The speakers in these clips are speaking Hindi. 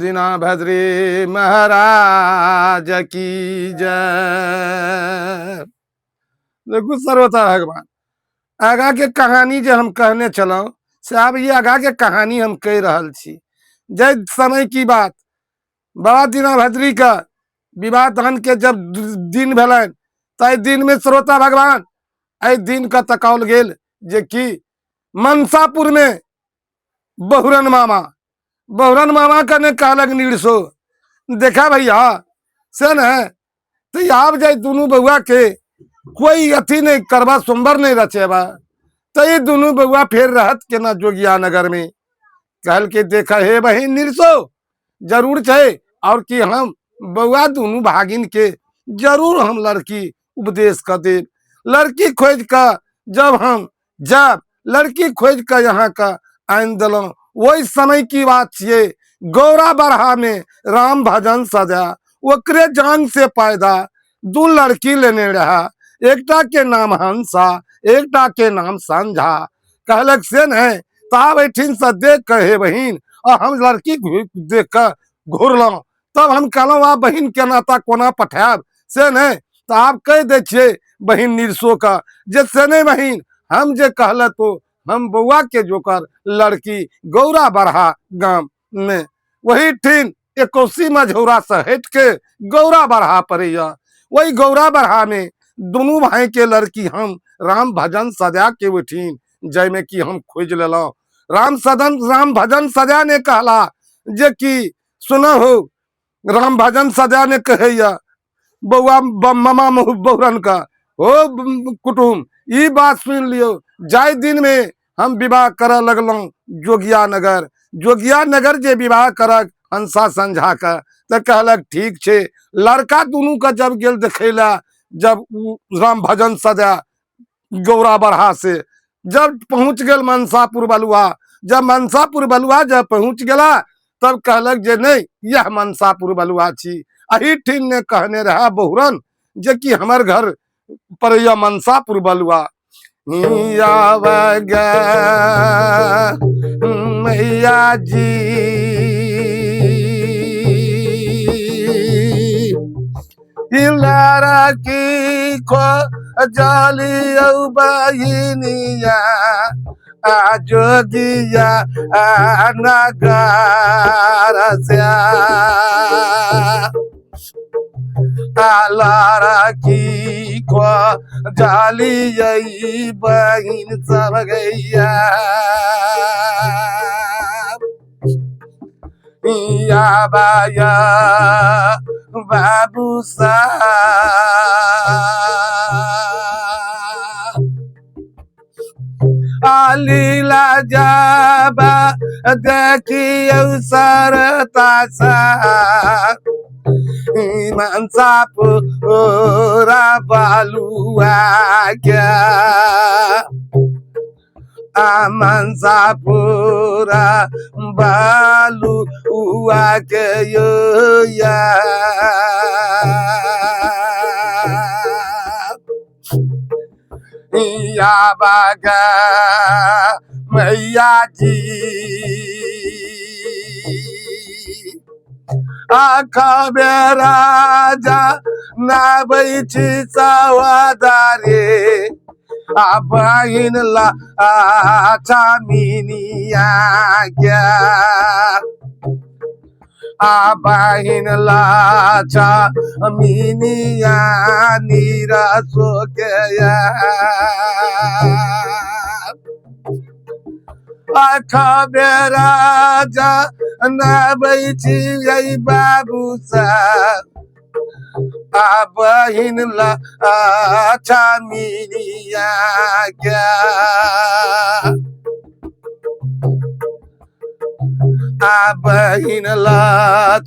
दीना भद्री महाराज की जय। देखो सर्वथा भगवान आगा के कहानी जो हम कहने चलो से अब ये आगा के कहानी हम कह रहल छी। जय समय की बात बाबा दीना भद्री का विवाह दान के जब दिन भेलन तय दिन में श्रोता भगवान आई दिन का तकाउल गेल जे कि मनसापुर में बहुरन मामा का ने कहलक नीरसो देखा भैया से न तो आप जाए दोनों बउआ के कोई अथी नहीं करवा सोमवार नहीं रचेबा तो ये दोनों बउआ फिर रहत के ना जोगिया नगर में कहल के देखा हे बहन नीरसो जरूर छे और कि हम बउआ दोनों भागिन के जरूर हम लड़की उपदेश कर दे। लड़की खोज का जब लड़की खोज का यहाँ का आइन दिलों वही समय की बात छे। गौरा बरहा में राम भजन सजा ओकरे जान से पैदा दो लड़की लेने रहा। एकटा के नाम हंसा एकटा के नाम संझा कहलक से न ताब ऐठिन से देख कहे बहिन और हम लड़की देख कर घूरल तब हम कहलों आप बहिन के नाता कोना पठाब से न तो आप कह दे छे बहिन नीरसो का जे से नहीं बहिन हम जे कहल तो हम बउआ के जोकर लड़की गौरा बरहा गांव में वही ठीन एकोसी मझौरा से हट के गौरा बरहा पड़ैया। वही गौरा बरहा में दोनों भाई के लड़की हम राम भजन सजा के उठीन जय में कि हम खोज लेलो। राम भजन सजा ने कहला जे कि सुनो हो राम भजन सजा ने कहैया बउआ मामा बहुरन का हो कुटुम ई बात सुन लियो जाय दिन में हम विवाह कर लगलों जोगिया नगर जे विवाह करक हंसा संझा का तो कहलक ठीक छे। लड़का दोनों का जब गेल देखेला जब राम भजन सजा गौरा बरहा से जब पहुंच गल मनसापुर बलुआ जब पहुंच गला तब कहलक जे नहीं यह मनसापुर बलुआ छी। अही ठीन ने कहने रहा बहुरन जे कि हमार घर पर यह मनसापुर बलुआ मैया जी लड़की को जाली बहिनिया जोगिया नगर से लड़की को जाली बहिन सब गैया बाया बाबू सा लीला जाबा देखियो सरता सा मनसापुरा बलुआ क्या मनसापुरा बलुआ के या बागा मैया जी राजा ना बैठी सवादारे बहिन ला चामिनिया क्या बहिन ला चामिनिया नीरा सो गया राजा न बैठी यही बाबू सा बहिन ला चामिनिया क्या बहिन ला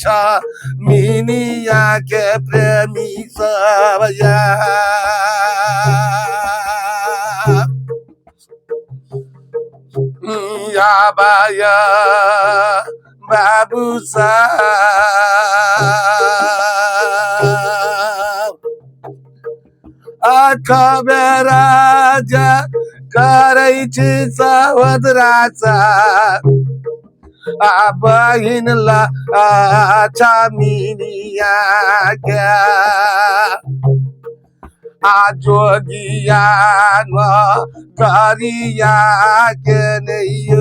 चामिनिया के प्रेमी सब या बाया बाबू साहब राजा करै छी सवदराचा बहिनला छामिनिया क्या जोगिया गरिया के नहीं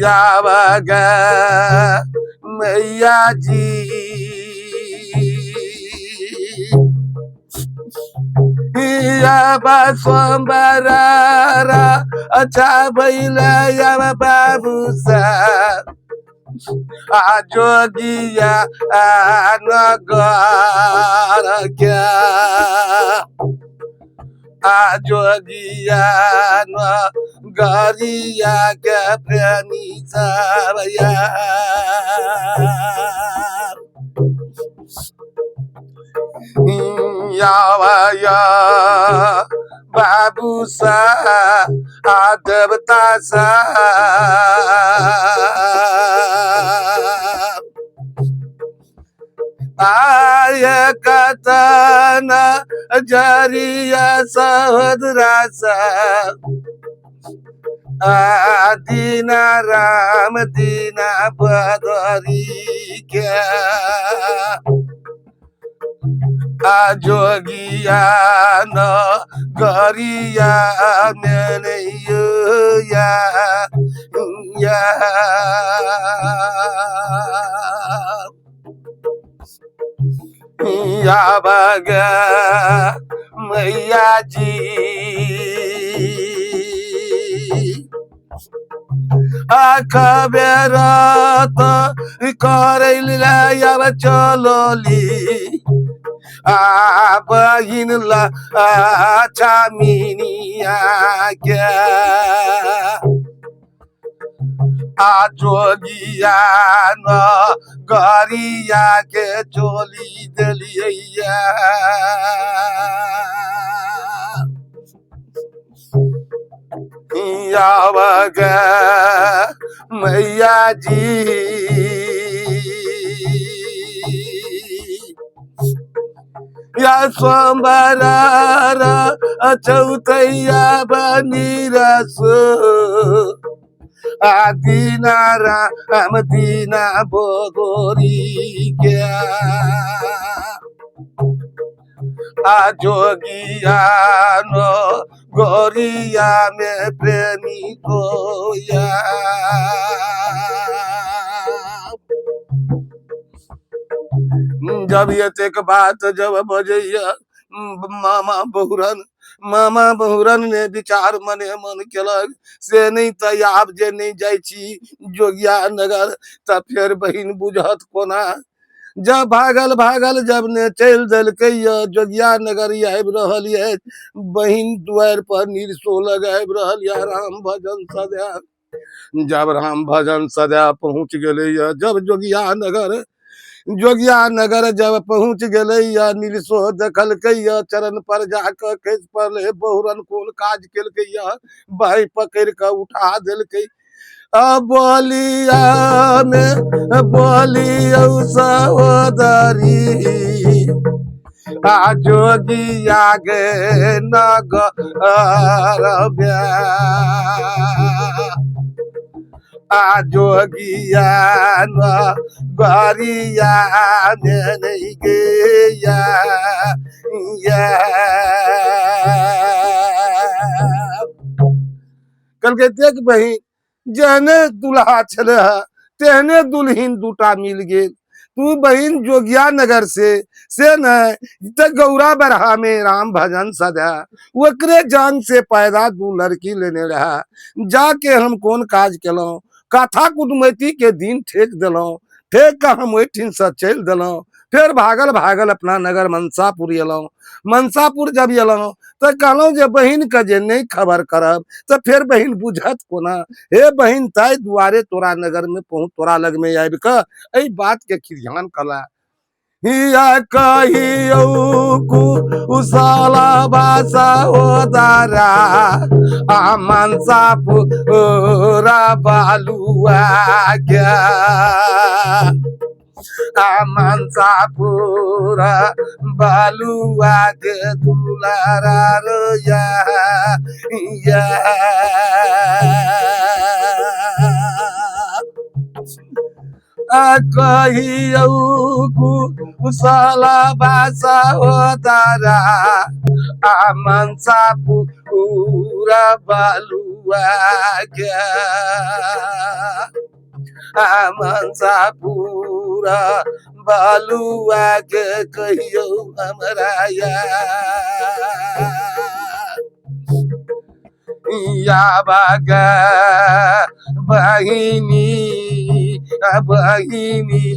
या बगा मैया जी सोमबारा अच्छा भैला बाबू सा जोगिया नगर क्या जोगिया नगरिया के प्रेमी सबया या बाबू सा देवता सा आय कथन जरिया सहोदरा सा दीना राम दीना बदरी क्या जोगिया गरिया मैंने या बगा मैया जी खबेरा तो करैला या चलोली बहिनला छामिनिया क्या जोगिया गरिया के चोली दलिया बगा मैया जी या सोमबारा चौथैया बनी रस दीना राम दीना बोगोरी क्या जोगिया गोरिया में प्रेमी को या जब ये तेक बात जब बजैया मामा बहुरन ने विचार मने मन केलक से नहीं त आब जे नहीं जाय छी जोगिया नगर त फिर बहिन बुझत कोना जब भागल जब ने चल देलकै जोगिया नगर आबि रहल ये बहिन द्वार पर निरसो लगाबि रहल या राम भजन सदा जब राम भजन सदा पहुंच गेलै जब जोगिया नगर जब पहुंच गए नीलसो देखलकै चरण पर जाकर खस पड़ले बहुरन कोन काज केलकै भाई पकड़ के उठा देलकै बोलिया में बोलियो सहोदरी जोगिया गे नगर जोगिया गरिया नहीं गया कल के देख बहिन जहने दुल्हा छले तेहने दुल्हीन दूटा मिल गए तू बहिन जोगिया नगर से न गौरा बरहा में राम भजन सदा वकरे जान से पैदा दू लड़की लेने रहा जाके हम कौन काज केलो कथा कुटुमैती के दिन ठेक दिलों ठेक का हम ओठिन से चल दिलों फिर भागल अपना नगर मनसापुर एलों मनसापुर जब एलों तो कहलों जे बहिन के जे नहीं खबर करब तो फिर बहिन बुझत कोना हे बहिन ताई दुआरे तोरा नगर में पहुंच तोरा लग में आबि के एई बात के खियान कला हिया कहियो कुशला बासा ओदारा मनसापुरा बालुआ क्या Amansapura baluag dulararaya ya Akahiyaku usala basa odara Amansapura baluaga Amansapura baluaga kayo amaraya Yabaga bahini bahini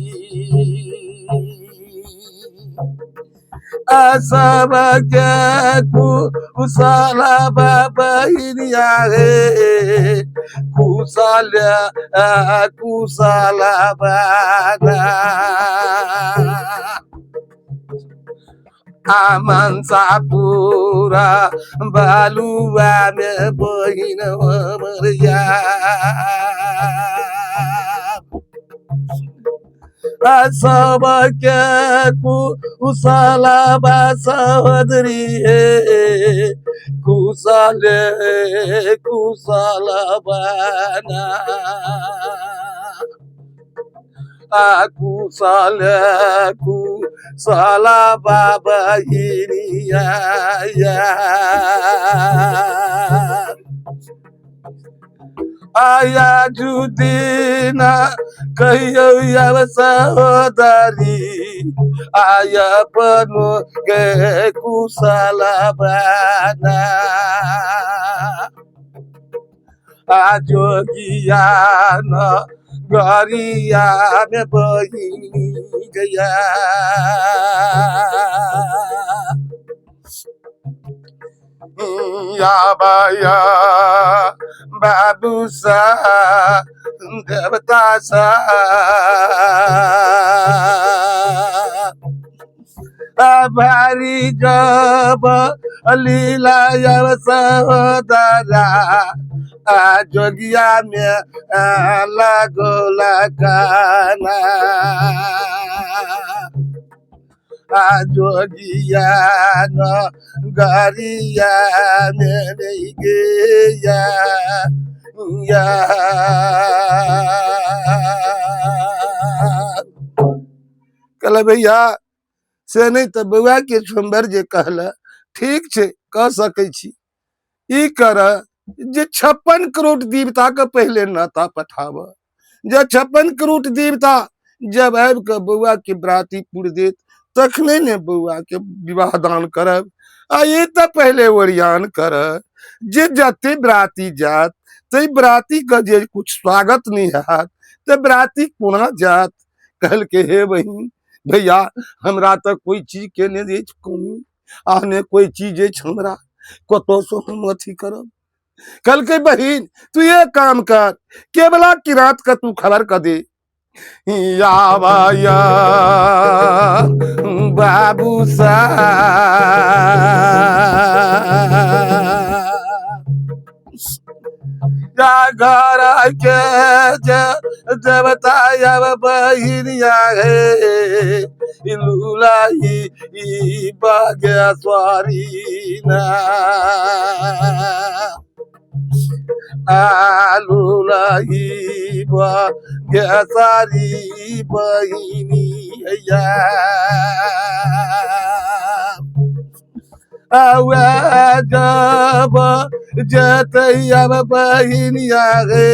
Asabaga usala bahini yahe kusala bana Amansapura balua me bohina maria Asabaku usala basawadri kusala bana Aku salah baba ini ya Ayah judina kayo ya saudari Ayah penuh ke salah bana Ajogiana Garia me bahini gaya Ya baya babusa devatasa Abari jaba alila ya saudara Ajogia me lagola kana Ajogia no garia me ya कल भैया से नहीं तो बउआ के सौंदर्य कहला ठीक छे कह सकै छी ई कर जे 56 करोड़ देवता के पहले नाता पठाव जे 56 करोड़ देवता जब आब के बउआ के बराती पुर देत तखने ने बउआ के विवाह दान करब आ ये तो पहले ओरियान कर जे जते बराती जात ते बराती का जे कुछ स्वागत नहीं हाथ ते बराती पुनः जात कहल के हे बहिन भैया हमरा तो कोई चीज के ने दे कमी आने कोई चीज हमरा कतो सो हम अथी करब कल के बहिन तू ये काम कर केवला की रात का तू खबर कर दे या बाया बाबू सा घर के जबताया बहिनिया है लूलाई बाग्या स्वारी ना लूलाई बाग्या सारी बहिनी है जब जतैया बहिनिया रे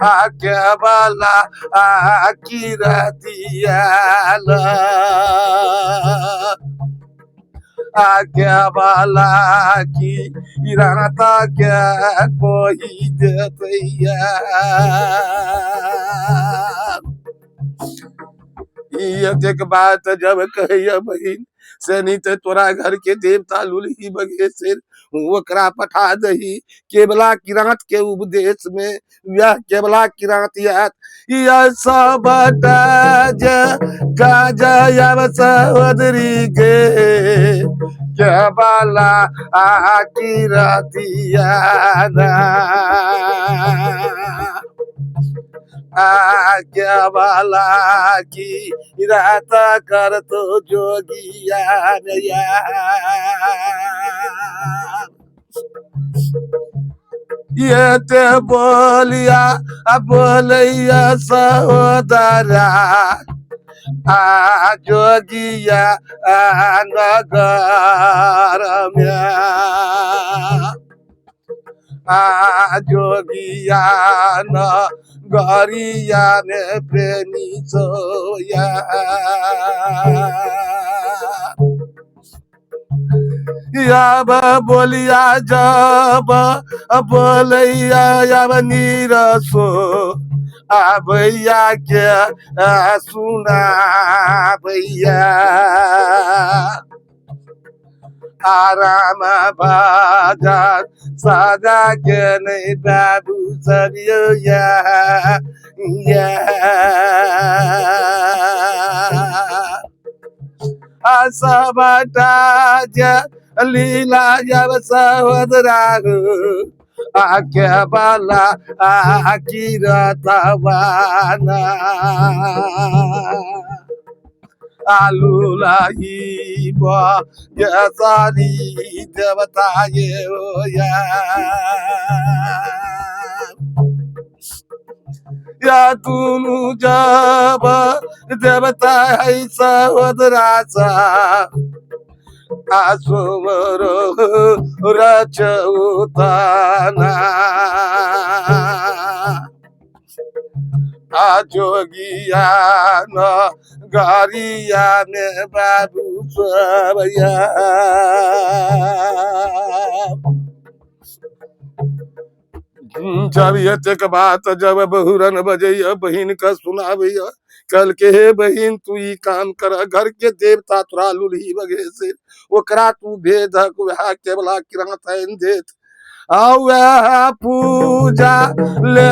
आके वाला आकी रतिया आके वाला की इराता क्या कोई जतैया ये देख बात जब कहिया बहिन से नहीं तो तोरा घर के देवता लुलही बगे से ओकरा पठा दही केवला किरात के उपदेश में यह केवला किरात यह सब काजयव सहोदरी के केवला किरातिया आज्ञा वाला की रात कर तो जोगिया ये ते बोलिया बोलिया सहोदरा जोगिया नगर में जोगिया नगरिया में प्रेमी सोया अब बोलिया जब बोलिया अब नीरसो भैया क्या सुना भैया आराम बाजार सादा के नहीं बाबू सरियो या सबटा लीला जब सहोदरा आज्ञा वाला किरतवाना आलू लाई ये सारी देवता ये या तुनु जब देवता है सहोदरा सा आसुमर रचौताना जोगिया न गरिया में बाबू सबया जब ये तक बात जब बहुरन बजैया बहिन का सुनावैया कल के हे बहिन तू ई काम कर घर के देवता तोरा लुलही बगे से ओकरा तू भेद वह केवला किरात देत आ वह पूजा ले